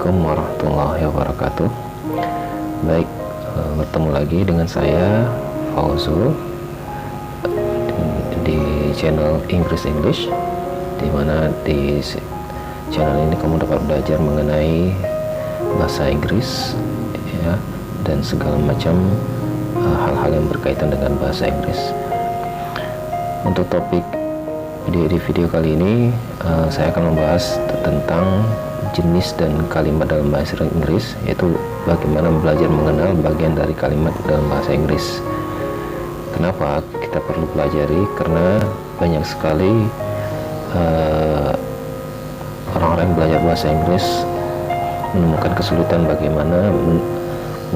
Assalamualaikum warahmatullahi wabarakatuh. Baik, bertemu lagi dengan saya Fauzul di channel English, di mana di channel ini kamu dapat belajar mengenai bahasa Inggris ya, dan segala macam hal-hal yang berkaitan dengan bahasa Inggris. Untuk topik di video kali ini, saya akan membahas tentang jenis dan kalimat dalam bahasa Inggris, yaitu bagaimana belajar mengenal bagian dari kalimat dalam bahasa Inggris. Kenapa kita perlu pelajari? Karena banyak sekali orang-orang yang belajar bahasa Inggris menemukan kesulitan bagaimana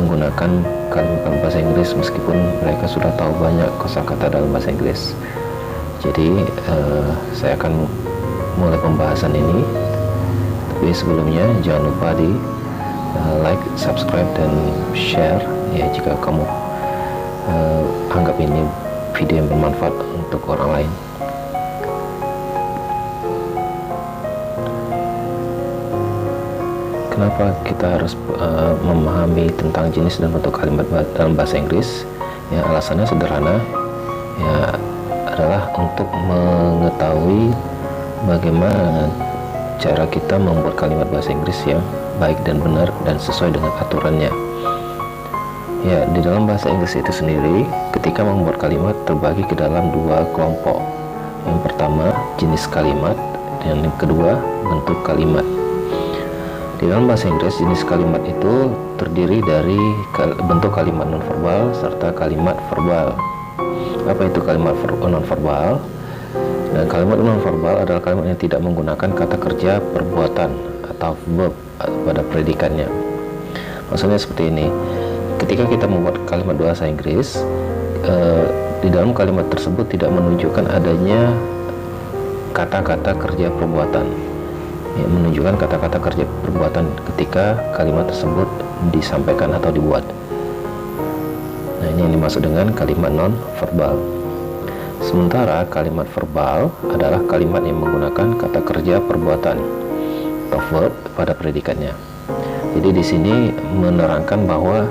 menggunakan kalimat dalam bahasa Inggris meskipun mereka sudah tahu banyak kosakata dalam bahasa Inggris. Jadi saya akan mulai pembahasan ini. Tapi sebelumnya jangan lupa di like, subscribe, dan share ya jika kamu anggap ini video yang bermanfaat untuk orang lain. Kenapa kita harus memahami tentang jenis dan bentuk kalimat dalam bahasa Inggris? Ya, alasannya sederhana, ya adalah untuk mengetahui bagaimana cara kita membuat kalimat bahasa Inggris yang baik dan benar dan sesuai dengan aturannya. Ya, di dalam bahasa Inggris itu sendiri, ketika membuat kalimat terbagi ke dalam dua kelompok. Yang pertama, jenis kalimat, dan yang kedua, bentuk kalimat. Di dalam bahasa Inggris, jenis kalimat itu terdiri dari bentuk kalimat nonverbal serta kalimat verbal. Apa itu kalimat nonverbal? Dan kalimat nonverbal adalah kalimat yang tidak menggunakan kata kerja perbuatan atau verb pada predikannya. Maksudnya seperti ini: ketika kita membuat kalimat bahasa Inggris, di dalam kalimat tersebut tidak menunjukkan adanya kata-kata kerja perbuatan, ya, menunjukkan kata-kata kerja perbuatan ketika kalimat tersebut disampaikan atau dibuat. Nah, ini yang dimaksud dengan kalimat non-verbal. Sementara kalimat verbal adalah kalimat yang menggunakan kata kerja perbuatan atau verb pada predikatnya. Jadi di sini menerangkan bahwa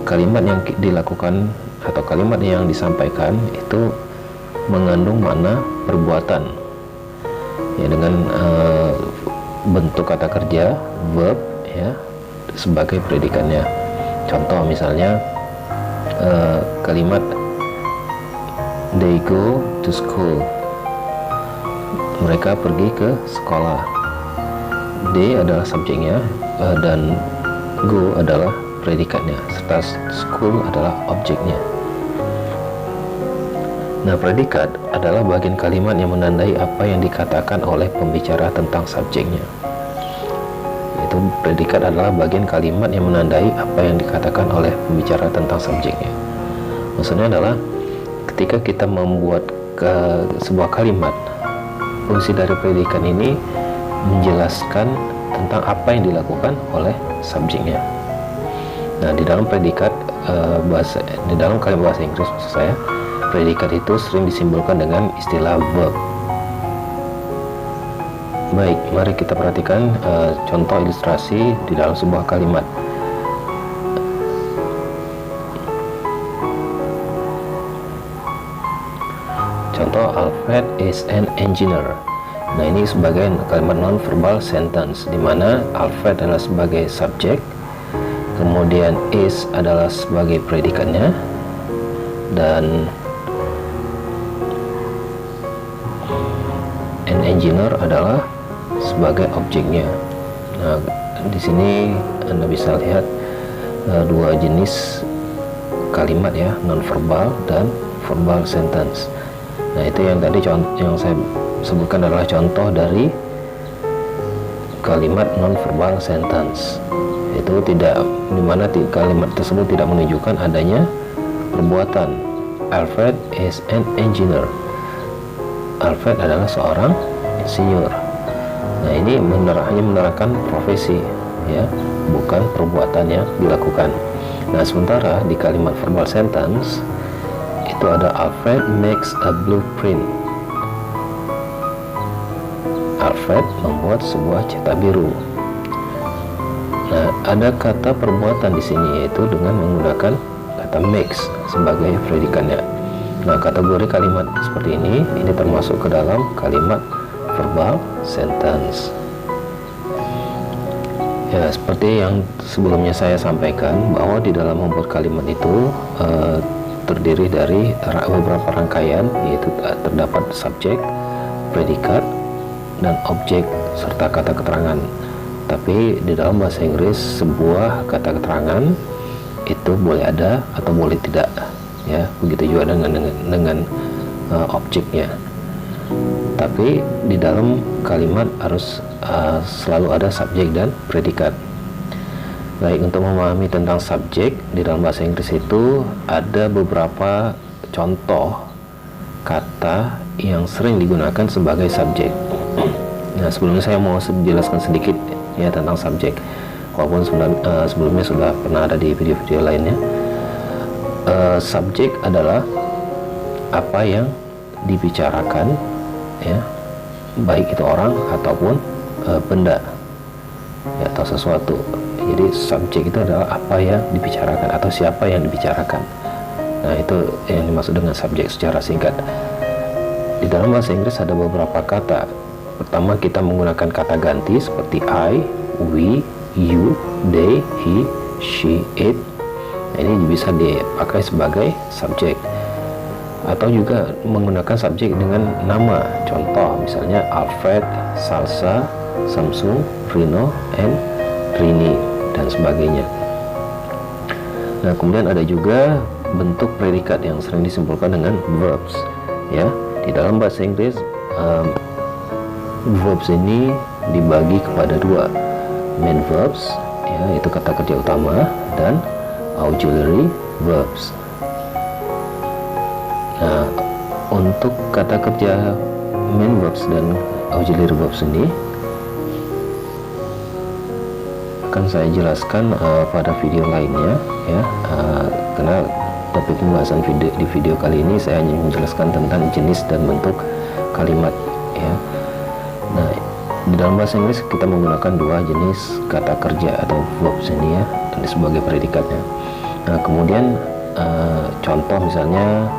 kalimat yang dilakukan atau kalimat yang disampaikan itu mengandung makna perbuatan, ya, dengan bentuk kata kerja verb ya sebagai predikannya. Contoh misalnya kalimat they go to school, mereka pergi ke sekolah. They adalah subjeknya dan go adalah predikatnya, serta school adalah objeknya. Nah, predikat adalah bagian kalimat yang menandai apa yang dikatakan oleh pembicara tentang subjeknya. Yaitu predikat adalah bagian kalimat yang menandai apa yang dikatakan oleh pembicara tentang subjeknya. Maksudnya adalah ketika kita membuat sebuah kalimat, fungsi dari predikat ini menjelaskan tentang apa yang dilakukan oleh subjeknya. Nah, di dalam predikat di dalam kalimat bahasa Inggris maksud saya, predikat itu sering disimbolkan dengan istilah verb. Baik, mari kita perhatikan contoh ilustrasi di dalam sebuah kalimat. Contoh, Alfred is an engineer. Nah, ini sebagai kalimat non-verbal sentence, di mana Alfred adalah sebagai subjek, kemudian is adalah sebagai predikatnya, dan an engineer adalah sebagai objeknya. Nah, di sini Anda bisa lihat dua jenis kalimat ya, non-verbal dan verbal sentence. Nah, itu yang tadi yang saya sebutkan adalah contoh dari kalimat non-verbal sentence. Itu tidak, dimana kalimat tersebut tidak menunjukkan adanya perbuatan. Alfred is an engineer. Alfred adalah seorang insinyur. Nah, ini hanya menerangkan profesi ya, bukan perbuatan yang dilakukan. Nah, sementara di kalimat verbal sentence itu ada Alfred makes a blueprint. Alfred membuat sebuah cetak biru. Nah, ada kata perbuatan di sini, yaitu dengan menggunakan kata makes sebagai predikatnya. Nah, kategori kalimat seperti ini termasuk ke dalam kalimat verbal sentence. Ya, seperti yang sebelumnya saya sampaikan, bahwa di dalam membuat kalimat itu terdiri dari beberapa rangkaian, yaitu terdapat subjek, predikat, dan objek serta kata keterangan. Tapi di dalam bahasa Inggris, sebuah kata keterangan itu boleh ada atau boleh tidak, ya. Begitu juga dengan objeknya. Tapi di dalam kalimat harus selalu ada subjek dan predikat. Baik, untuk memahami tentang subjek di dalam bahasa Inggris itu ada beberapa contoh kata yang sering digunakan sebagai subjek. Nah, sebelumnya saya mau jelaskan sedikit ya tentang subjek, walaupun sebelumnya sudah pernah ada di video-video lainnya. Subjek adalah apa yang dibicarakan, ya, baik itu orang ataupun benda, ya, atau sesuatu. Jadi subjek itu adalah apa yang dibicarakan atau siapa yang dibicarakan. Nah, itu yang dimaksud dengan subjek secara singkat. Di dalam bahasa Inggris ada beberapa kata. Pertama, kita menggunakan kata ganti seperti I, we, you, they, he, she, it. Nah, ini bisa dipakai sebagai subjek. Atau juga menggunakan subjek dengan nama. Contoh misalnya Alfred, Salsa, Samsung, Rino, and Rini, dan sebagainya. Nah, kemudian ada juga bentuk predikat yang sering disimpulkan dengan verbs, ya. Di dalam bahasa Inggris verbs ini dibagi kepada dua, main verbs, ya, itu kata kerja utama, dan auxiliary verbs. Nah, untuk kata kerja main verbs dan auxiliary verbs ini akan saya jelaskan pada video lainnya, ya, karena topik pembahasan di video kali ini saya hanya menjelaskan tentang jenis dan bentuk kalimat, ya. Nah, di dalam bahasa Inggris kita menggunakan dua jenis kata kerja atau verbs ini, ya, ini sebagai predikatnya. Nah, kemudian contoh misalnya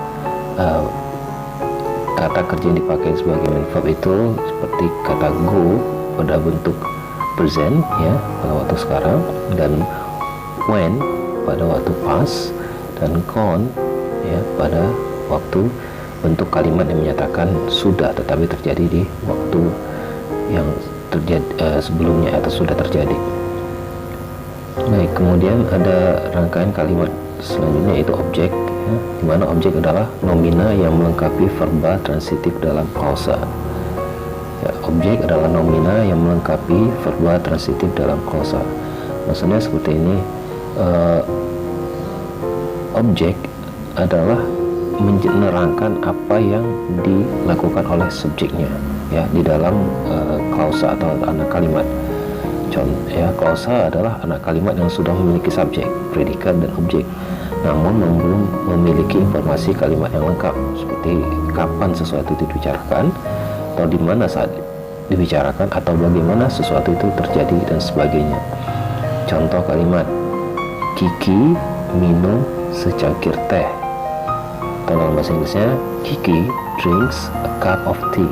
kata kerja yang dipakai sebagai main verb itu seperti kata go pada bentuk present, ya, pada waktu sekarang, dan when pada waktu past, dan gone, ya, pada waktu bentuk kalimat yang menyatakan sudah tetapi terjadi di waktu yang terjadi sebelumnya atau sudah terjadi. Baik, kemudian ada rangkaian kalimat selanjutnya, yaitu objek, ya, di mana objek adalah nomina yang melengkapi verba transitif dalam klausa. Ya, objek adalah nomina yang melengkapi verba transitif dalam klausa. Maksudnya seperti ini, objek adalah menerangkan apa yang dilakukan oleh subjeknya, ya, di dalam klausa atau anak kalimat. Ya, klausa adalah anak kalimat yang sudah memiliki subjek, predikat, dan objek, namun belum memiliki informasi kalimat yang lengkap, seperti kapan sesuatu itu dibicarakan, atau di mana saat dibicarakan, atau bagaimana sesuatu itu terjadi, dan sebagainya. Contoh kalimat: Kiki minum secangkir teh. Atau dalam bahasa Inggrisnya, Kiki drinks a cup of tea.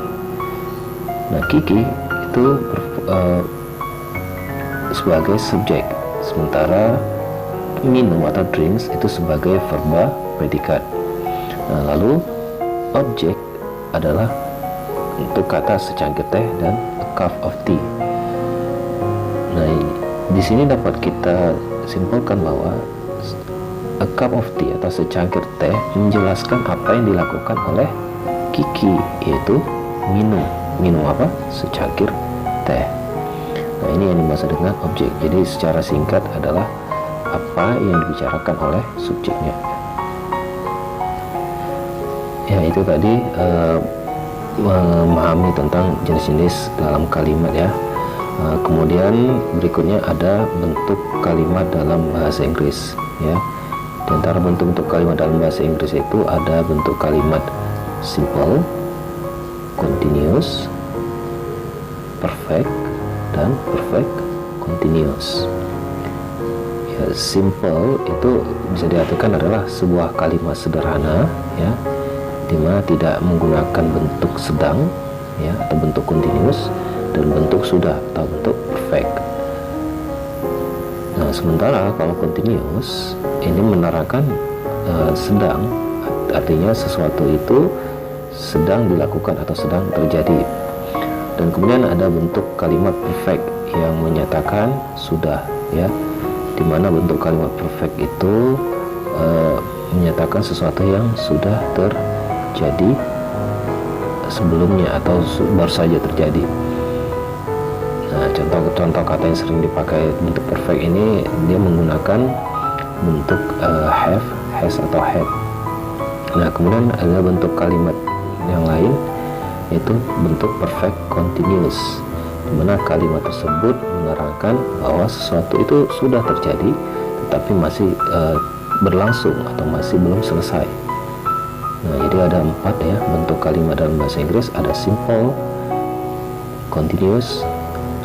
Nah, Kiki itu sebagai subjek, sementara minum atau drinks itu sebagai verba predikat. Nah, lalu objek adalah untuk kata secangkir teh dan a cup of tea. Nah, di sini dapat kita simpulkan bahwa a cup of tea atau secangkir teh menjelaskan apa yang dilakukan oleh Kiki, yaitu minum apa? Secangkir teh. Nah, ini yang dimaksud dengan objek. Jadi secara singkat adalah apa yang dibicarakan oleh subjeknya. Ya, itu tadi memahami tentang jenis-jenis dalam kalimat, ya. Kemudian berikutnya ada bentuk kalimat dalam bahasa Inggris, ya. Di antara bentuk-bentuk kalimat dalam bahasa Inggris itu ada bentuk kalimat simple, continuous, perfect, dan perfect continuous. Ya, simple itu bisa diartikan adalah sebuah kalimat sederhana, ya, dimana tidak menggunakan bentuk sedang, ya, atau bentuk continuous, dan bentuk sudah atau bentuk perfect. Nah, sementara kalau continuous ini menerangkan sedang, artinya sesuatu itu sedang dilakukan atau sedang terjadi. Dan kemudian ada bentuk kalimat perfect yang menyatakan sudah, ya, dimana bentuk kalimat perfect itu menyatakan sesuatu yang sudah terjadi sebelumnya atau baru saja terjadi. Nah, contoh kata yang sering dipakai bentuk perfect ini, dia menggunakan bentuk have, has, atau had. Nah, kemudian ada bentuk kalimat yang lain, yaitu bentuk perfect continuous, di mana kalimat tersebut menerangkan bahwa sesuatu itu sudah terjadi tetapi masih berlangsung atau masih belum selesai. Nah, jadi ada 4 ya bentuk kalimat dalam bahasa Inggris. Ada simple, continuous,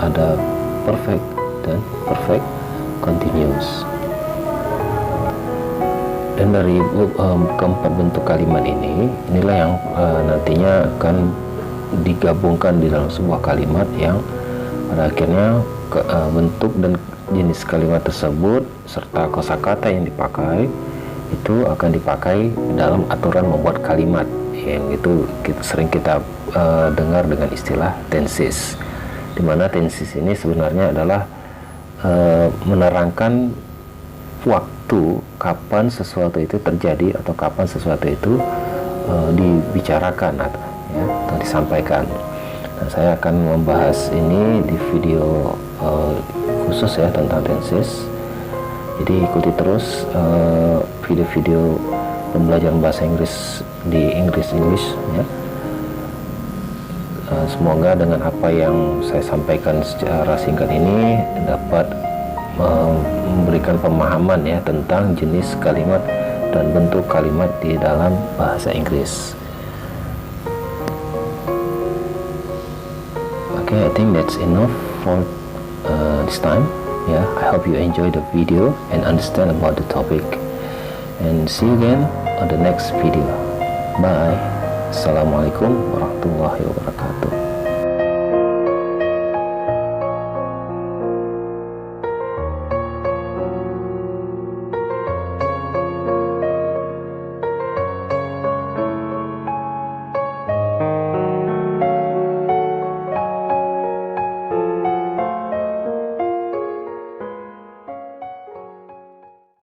ada perfect, dan perfect continuous. Dan dari keempat bentuk kalimat ini, inilah yang nantinya akan digabungkan di dalam sebuah kalimat yang pada akhirnya bentuk dan jenis kalimat tersebut serta kosakata yang dipakai itu akan dipakai dalam aturan membuat kalimat, yang itu sering kita dengar dengan istilah tenses, di mana tenses ini sebenarnya adalah menerangkan waktu kapan sesuatu itu terjadi atau kapan sesuatu itu dibicarakan atau disampaikan. Nah, saya akan membahas ini di video khusus ya tentang tenses. Jadi ikuti terus video-video pembelajaran bahasa Inggris di English ya. Semoga dengan apa yang saya sampaikan secara singkat ini dapat memberikan pemahaman ya tentang jenis kalimat dan bentuk kalimat di dalam bahasa Inggris. Okay, I think that's enough for this time. Yeah, I hope you enjoy the video and understand about the topic. And see you again on the next video. Bye. Assalamualaikum warahmatullahi wabarakatuh.